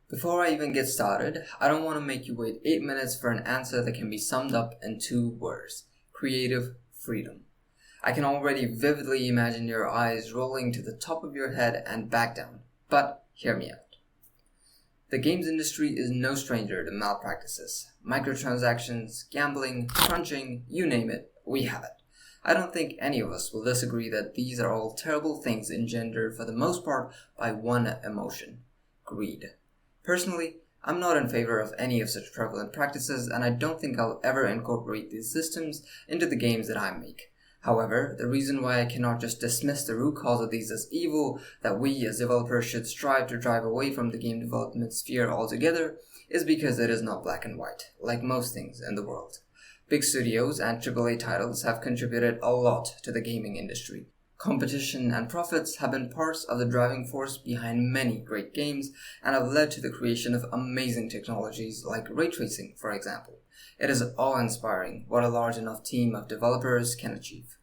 Before I even get started, I don't want to make you wait 8 minutes for an answer that can be summed up in 2 words: creative freedom. I can already vividly imagine your eyes rolling to the top of your head and back down, but hear me out. The games industry is no stranger to malpractices. Microtransactions, gambling, crunching, you name it, we have it. I don't think any of us will disagree that these are all terrible things engendered for the most part by one emotion: greed. Personally, I'm not in favor of any of such prevalent practices, and I don't think I'll ever incorporate these systems into the games that I make. However, the reason why I cannot just dismiss the root cause of these as evil, that we as developers should strive to drive away from the game development sphere altogether, is because it is not black and white, like most things in the world. Big studios and AAA titles have contributed a lot to the gaming industry. Competition and profits have been parts of the driving force behind many great games and have led to the creation of amazing technologies like ray tracing, for example. It is awe-inspiring what a large enough team of developers can achieve.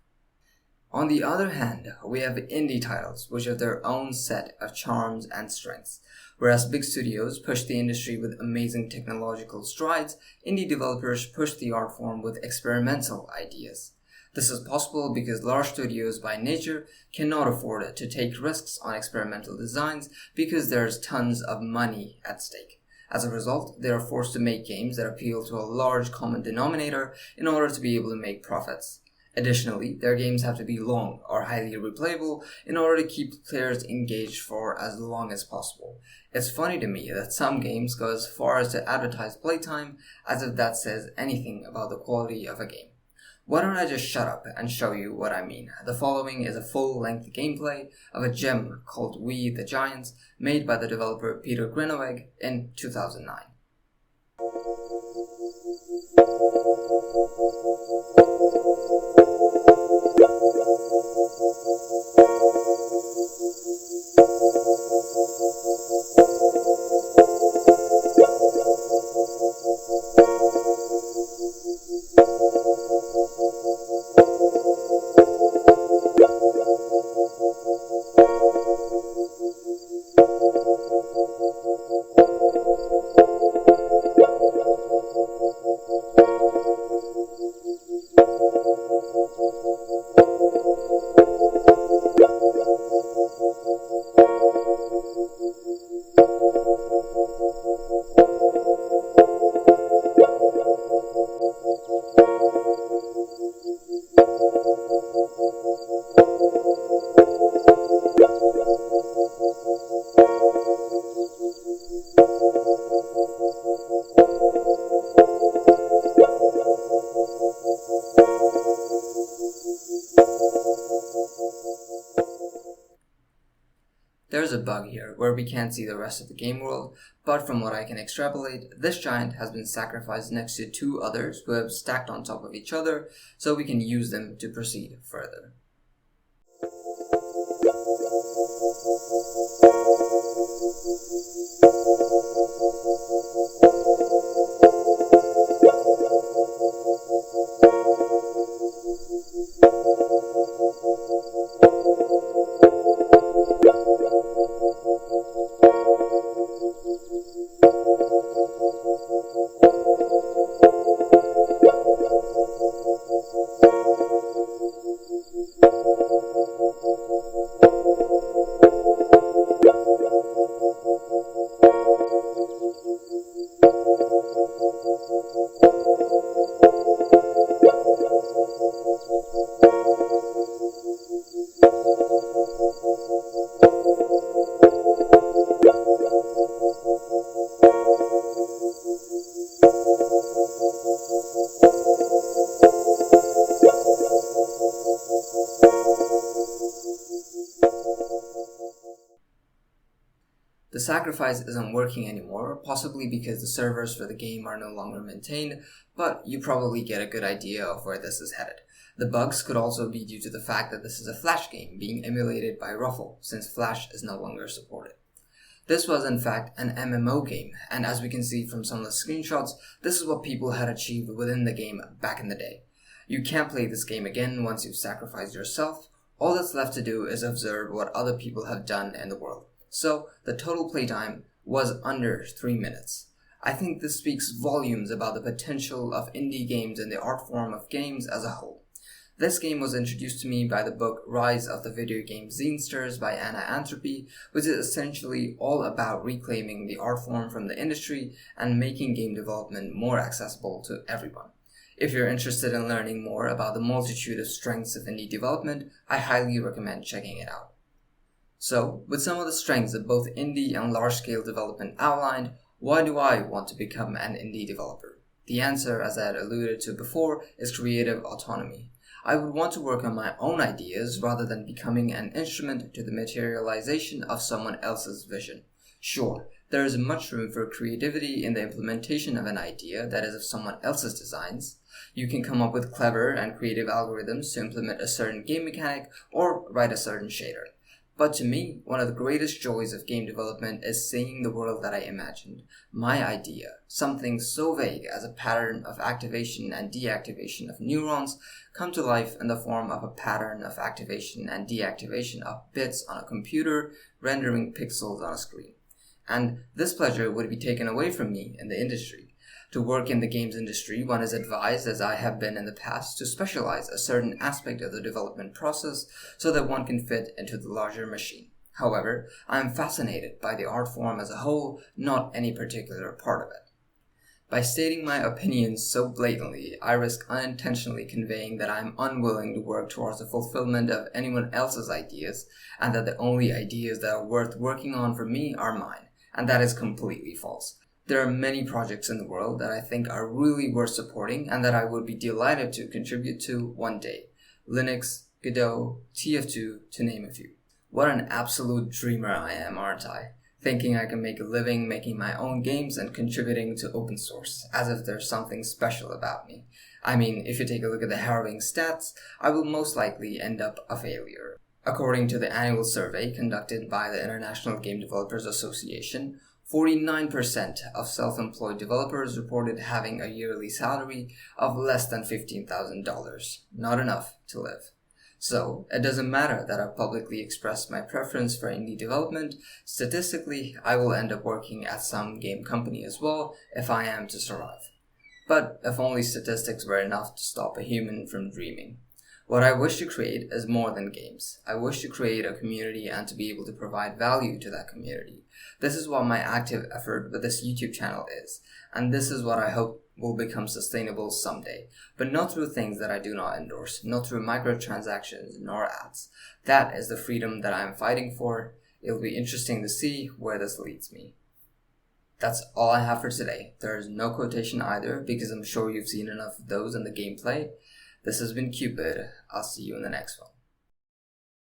On the other hand, we have indie titles which have their own set of charms and strengths. Whereas big studios push the industry with amazing technological strides, indie developers push the art form with experimental ideas. This is possible because large studios by nature cannot afford to take risks on experimental designs because there's tons of money at stake. As a result, they are forced to make games that appeal to a large common denominator in order to be able to make profits. Additionally, their games have to be long or highly replayable in order to keep players engaged for as long as possible. It's funny to me that some games go as far as to advertise playtime, as if that says anything about the quality of a game. Why don't I just shut up and show you what I mean? The following is a full-length gameplay of a gem called We the Giants, made by the developer Peter Grinoweg in 2009. There's a bug here where we can't see the rest of the game world, but from what I can extrapolate, this giant has been sacrificed next to 2 others who have stacked on top of each other, so we can use them to proceed further. The sacrifice isn't working anymore, possibly because the servers for the game are no longer maintained, but you probably get a good idea of where this is headed. The bugs could also be due to the fact that this is a Flash game being emulated by Ruffle, since Flash is no longer supported. This was in fact an MMO game, and as we can see from some of the screenshots, this is what people had achieved within the game back in the day. You can't play this game again once you've sacrificed yourself. All that's left to do is observe what other people have done in the world. So, the total playtime was under 3 minutes. I think this speaks volumes about the potential of indie games and the art form of games as a whole. This game was introduced to me by the book Rise of the Video Game Zinesters by Anna Anthropy, which is essentially all about reclaiming the art form from the industry and making game development more accessible to everyone. If you're interested in learning more about the multitude of strengths of indie development, I highly recommend checking it out. So, with some of the strengths of both indie and large-scale development outlined, why do I want to become an indie developer? The answer, as I had alluded to before, is creative autonomy. I would want to work on my own ideas rather than becoming an instrument to the materialization of someone else's vision. Sure, there is much room for creativity in the implementation of an idea that is of someone else's designs. You can come up with clever and creative algorithms to implement a certain game mechanic or write a certain shader. But to me, one of the greatest joys of game development is seeing the world that I imagined, my idea, something so vague as a pattern of activation and deactivation of neurons, come to life in the form of a pattern of activation and deactivation of bits on a computer, rendering pixels on a screen. And this pleasure would be taken away from me in the industry. To work in the games industry, one is advised, as I have been in the past, to specialize a certain aspect of the development process so that one can fit into the larger machine. However, I am fascinated by the art form as a whole, not any particular part of it. By stating my opinions so blatantly, I risk unintentionally conveying that I am unwilling to work towards the fulfillment of anyone else's ideas, and that the only ideas that are worth working on for me are mine, and that is completely false. There are many projects in the world that I think are really worth supporting and that I would be delighted to contribute to one day. Linux, Godot, TF2, to name a few. What an absolute dreamer I am, aren't I? Thinking I can make a living making my own games and contributing to open source, as if there's something special about me. I mean, if you take a look at the harrowing stats, I will most likely end up a failure. According to the annual survey conducted by the International Game Developers Association, 49% of self-employed developers reported having a yearly salary of less than $15,000, not enough to live. So, it doesn't matter that I've publicly expressed my preference for indie development. Statistically, I will end up working at some game company as well if I am to survive. But if only statistics were enough to stop a human from dreaming. What I wish to create is more than games. I wish to create a community and to be able to provide value to that community. This is what my active effort with this YouTube channel is, and this is what I hope will become sustainable someday, but not through things that I do not endorse, not through microtransactions nor ads. That is the freedom that I am fighting for. It'll be interesting to see where this leads me. That's all I have for today. There is no quotation either, because I'm sure you've seen enough of those in the gameplay. This has been Cupid. I'll see you in the next one.